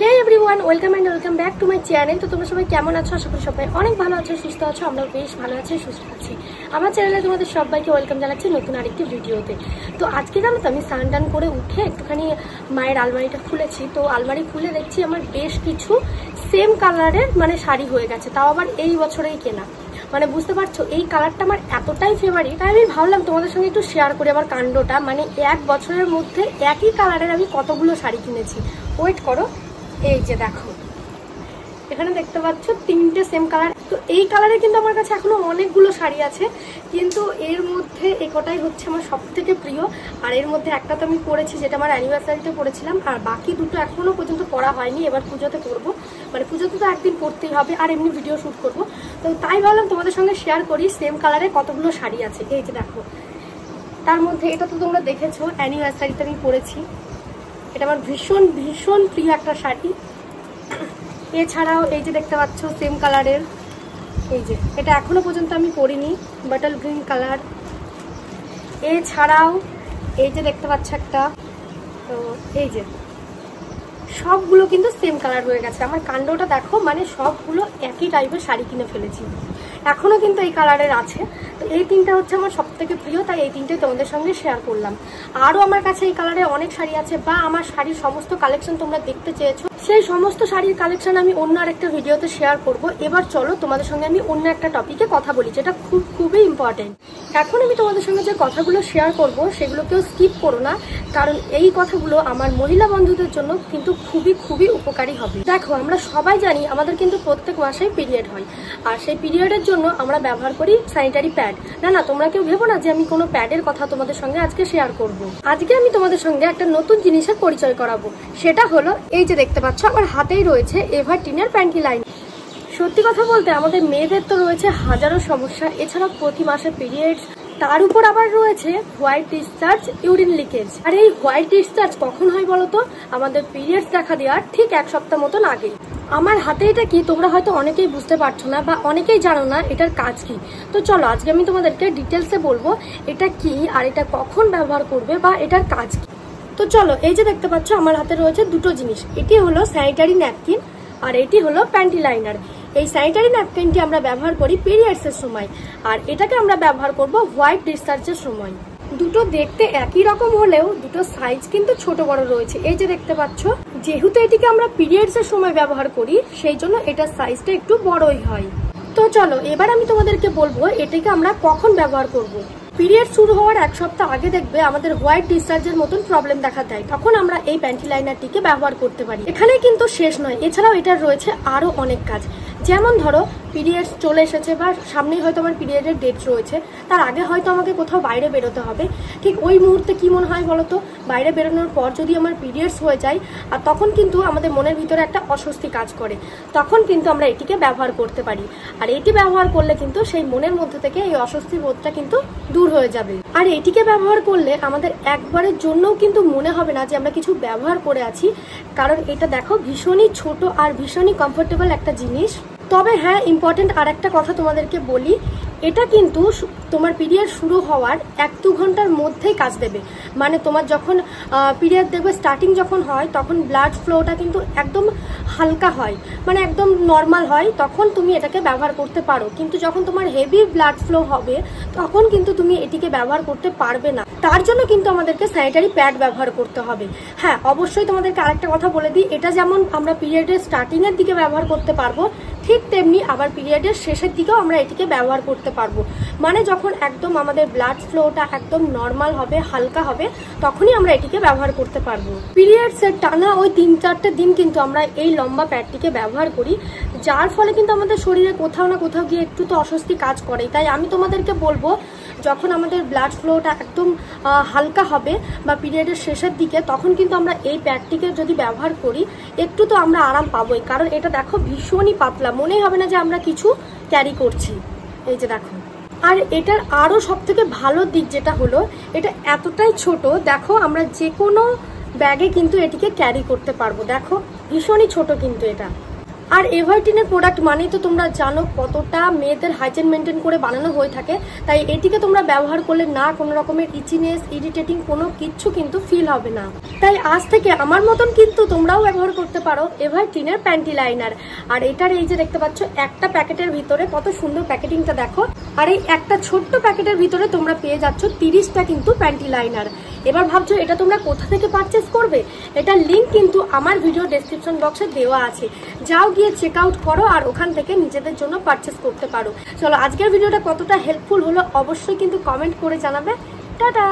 Hey everyone welcome and welcome back to my channel. तो তোমরা সবাই কেমন আছো? আশা করি সবাই অনেক ভালো আছো, সুস্থ আছো। আমরা বেশ ভালো আছি, সুস্থ আছি। আমার চ্যানেলে তোমাদের সবাইকে ওয়েলকাম জানাচ্ছি নতুন আরেকটি ভিডিওতে। তো আজকে জানো তো আমি স্নান টান করে উঠে একটুখানি মায়ের আলমারিটা খুলেছি। তো আলমারি খুলে দেখছি আমার বেশ কিছু সেম কালারের শাড়ি হয়ে গেছে, তাও আবার এই বছরেই কেনা। বুঝতে পারছো এই কালারটা আমার এতটাই ফেভারিট, তাই আমি ভাবলাম তোমাদের সঙ্গে একটু শেয়ার করি আমার কাণ্ডটা। এক বছরের মধ্যে একই কালারের আমি কতগুলো শাড়ি কিনেছি। ওয়েট করো, এই যে দেখো এখানে দেখতে পাচ্ছ তিনটে সেম কালার। তো এই কালারে কিন্তু আমার কাছে এখনো অনেকগুলো শাড়ি আছে, কিন্তু এর মধ্যে এই কটাই হচ্ছে আমার সব থেকে প্রিয়। আর এর মধ্যে একটা তো আমি পরেছি, যেটা আমার অ্যানিভার্সারিতে পরেছিলাম, আর বাকি দুটো এখনো পর্যন্ত পরা হয়নি। এবার পুজোতে পরবো, পুজোতে তো একদিন পরতেই হবে, আর এমনি ভিডিও শ্যুট করবো। তো তাই ভাবলাম তোমাদের সঙ্গে শেয়ার করি সেম কালারে কতগুলো শাড়ি আছে। এই যে দেখো, তার মধ্যে এটা তো তোমরা দেখেছো, অ্যানিভার্সারিতে আমি পরেছি। এটা আমার ভীষণ ভীষণ প্রিয় একটা শাড়ি। এছাড়াও এই যে দেখতে পাচ্ছ সেম কালারের, এই যে এটা এখনো পর্যন্ত আমি পরিনি, বাটল গ্রিন কালার। এছাড়াও এই যে দেখতে পাচ্ছ একটা, তো এই যে সবগুলো কিন্তু সেম কালার হয়ে গেছে। আমার কাণ্ডটা দেখো, সবগুলো একই টাইপের শাড়ি কিনে ফেলেছি, এখনো কিন্তু এই কালারের আছে। তো এই তিনটা হচ্ছে আমার সব থেকে প্রিয়, তাই এই তিনটে তোমাদের সঙ্গে শেয়ার করলাম। আরও আমার কাছে এই কালারের অনেক শাড়ি আছে, বা আমার শাড়ির সমস্ত কালেকশন তোমরা দেখতে চেয়েছো, সেই সমস্ত শাড়ির কালেকশন আমি অন্য আরেকটা ভিডিওতে শেয়ার করব। এবার চলো তোমাদের সঙ্গে আমি অন্য একটা টপিকে কথা বলি, যেটা খুবই ইম্পর্টেন্ট। এখন আমি তোমাদের সঙ্গে যে কথাগুলো শেয়ার করব সেগুলো কেউ স্কিপ করো না, কারণ এই কথাগুলো আমার মহিলা বন্ধুদের জন্য কিন্তু খুবই উপকারী হবে। দেখো, আমরা সবাই জানি আমাদের কিন্তু প্রত্যেক মাসেই পিরিয়ড হয়, আর সেই পিরিয়ডের জন্য আমরা ব্যবহার করি স্যানিটারি প্যাড। না, তোমরা কেউ ভেবো না যে আমি কোনো প্যাডের কথা তোমাদের সঙ্গে আজকে শেয়ার করব। আজকে আমি তোমাদের সঙ্গে একটা নতুন জিনিসের পরিচয় করাবো, সেটা হলো এই যে দেখতে পাচ্ছ আমার হাতেই রয়েছে এভারটিনের প্যান্টি লাইন। সত্যি কথা বলতে আমাদের মেয়েদের তো রয়েছে হাজারো সমস্যা, এছাড়া প্রতি মাসে পিরিয়ডস, তার উপর আবার রয়েছে হোয়াইট ডিসচার্জ, ইউরিন লিকেজ। আর এই হোয়াইট ডিসচার্জ কখন হয় বলতো? আমাদের পিরিয়ডস দেখা দেওয়ার ঠিক এক সপ্তাহ মতন আগে। আমার হাতে এটা কি তোমরা হয়তো অনেকেই বুঝতে পারছো না, বা অনেকেই জানো না এটার কাজ কি। তো চলো আজকে আমি তোমাদেরকে ডিটেলসে বলবো এটা কি, আর এটা কখন ব্যবহার করবে, বা এটার কাজ কি। তো চলো, এই যে দেখতে পাচ্ছ আমার হাতে রয়েছে দুটো জিনিস। এটি হলো স্যানিটারি ন্যাপকিন, আর এটি হলো প্যান্টি লাইনার। এই স্যানিটারি ন্যাপকিনটি আমরা ব্যবহার করি পিরিয়ডসের সময়, আর এটাকে আমরা ব্যবহার করব হোয়াইট ডিসচার্জের সময়। দুটো দেখতে একই রকম হলেও দুটো সাইজ কিন্তু ছোট বড় রয়েছে। এই যে দেখতে পাচ্ছ, যেহেতু এটিকে আমরা পিরিয়ডসের সময় ব্যবহার করি, সেই জন্য এটার সাইজটা একটু বড়ই হয়। তো চলো এবার আমি তোমাদেরকে বলবো এটাকে আমরা কখন ব্যবহার করব। পিরিয়ড শুরু হওয়ার এক সপ্তাহ আগে দেখবে আমাদের হোয়াইট ডিসচার্জের মতন প্রবলেম দেখা দেয়, তখন আমরা এই প্যান্টি লাইনারটিকে ব্যবহার করতে পারি। এখানে কিন্তু শেষ নয়, এছাড়াও এটার রয়েছে আরো অনেক কাজ। যেমন ধরো পিরিয়ডস চলে এসেছে, বা সামনেই হয়তো আমার পিরিয়ডের ডেট রয়েছে, তার আগে হয়তো আমাকে কোথাও বাইরে বেরোতে হবে। ঠিক ওই মুহূর্তে কি মনে হয় বলতো, বাইরে বেরোনোর পর যদি আমার পিরিয়ডস হয়ে যায়, আর তখন কিন্তু আমাদের মনের ভিতরে একটা অস্বস্তি কাজ করে, তখন কিন্তু আমরা এটিকে ব্যবহার করতে পারি। আর এটি ব্যবহার করলে কিন্তু সেই মনের মধ্যে থেকে এই অস্বস্তি বোধটা কিন্তু দূর হয়ে যাবে। আর এটিকে ব্যবহার করলে আমাদের একবারের জন্যও কিন্তু মনে হবে না যে আমরা কিছু ব্যবহার করে আছি, কারণ এটা দেখো ভীষণই ছোট আর ভীষণই কমফোর্টেবল একটা জিনিস। তবে হ্যাঁ, ইম্পর্টেন্ট আর একটা কথা তোমাদেরকে বলি, এটা কিন্তু তোমার পিরিয়ড শুরু হওয়ার 1-2 ঘন্টার মধ্যেই কাজ দেবে। তোমার যখন পিরিয়ড দেখবে স্টার্টিং যখন হয়, তখন ব্লাড ফ্লোটা কিন্তু একদম হালকা হয়, একদম নর্মাল হয়, তখন তুমি এটাকে ব্যবহার করতে পারো। কিন্তু যখন তোমার হেভি ব্লাড ফ্লো হবে, তখন কিন্তু তুমি এটিকে ব্যবহার করতে পারবে না। তার জন্য কিন্তু আমাদেরকে স্যানিটারি প্যাড ব্যবহার করতে হবে। হ্যাঁ, অবশ্যই তোমাদেরকে আরেকটা কথা বলে দিই, এটা যেমন আমরা পিরিয়ডের স্টার্টিংয়ের দিকে ব্যবহার করতে পারবো, ঠিক তেমনি আবার পিরিয়ডের শেষের দিকেও আমরা এটিকে ব্যবহার করতে পারবো। যখন একদম আমাদের ব্লাড ফ্লোটা একদম নর্মাল হবে, হালকা হবে, তখনই আমরা এটিকে ব্যবহার করতে পারবো। পিরিয়ডসের টানা ওই 3-4টে দিন কিন্তু আমরা এই লম্বা প্যাডটিকে ব্যবহার করি, যার ফলে কিন্তু আমাদের শরীরে কোথাও না কোথাও গিয়ে একটু তো অস্বস্তি কাজ করে। তাই আমি তোমাদেরকে বলবো, যখন আমাদের ব্লাড ফ্লোটা একদম হালকা হবে বা পিরিয়ডের শেষের দিকে, তখন কিন্তু আমরা এই প্যাডটিকে যদি ব্যবহার করি, একটু তো আমরা আরাম পাবোই। কারণ এটা দেখো ভীষণই পাতলা, মনেই হবে না যে আমরা কিছু ক্যারি করছি। এই যে দেখো, আর এটার আরো সব থেকে ভালো দিক যেটা হলো, এটা এতটাই ছোট, দেখো আমরা যে কোনো ব্যাগে কিন্তু এটিকে ক্যারি করতে পারবো। দেখো ভীষণই ছোট কিন্তু এটা। আর এভারটিনের প্রোডাক্ট মানেই তো তোমরা জানো কতটা মেয়েদের হাইজিন মেনটেন করে বানানো হয়ে থাকে, তাই এটিকে তোমরা ব্যবহার করলে না কোনো রকমের ইচিনেস, ইরিটেটিং কোনো কিচ্ছু কিন্তু ফিল হবে না। তাই আজ থেকে আমার মতন কিন্তু তোমরাও ব্যবহার করতে পারো এভারটিনের প্যান্টি লাইনার। আর এটার এই যে দেখতে পাচ্ছ একটা প্যাকেটের ভিতরে কত সুন্দর প্যাকেটিংটা দেখো, আর এই একটা ছোট্ট প্যাকেটের ভিতরে তোমরা পেয়ে যাচ্ছ 30টা কিন্তু প্যান্টি লাইনার। এবার ভাবছো এটা তোমরা কোথা থেকে পারচেস করবে, এটার লিঙ্ক কিন্তু আমার ভিডিও ডেসক্রিপশন বক্সে দেওয়া আছে, যাও গিয়ে চেক আউট করো আর ওখান থেকে নিজেদের জন্য পারচেস করতে পারো। চলো আজকের ভিডিওটা কতটা হেল্পফুল হলো অবশ্যই কিন্তু কমেন্ট করে জানাবে। টাটা।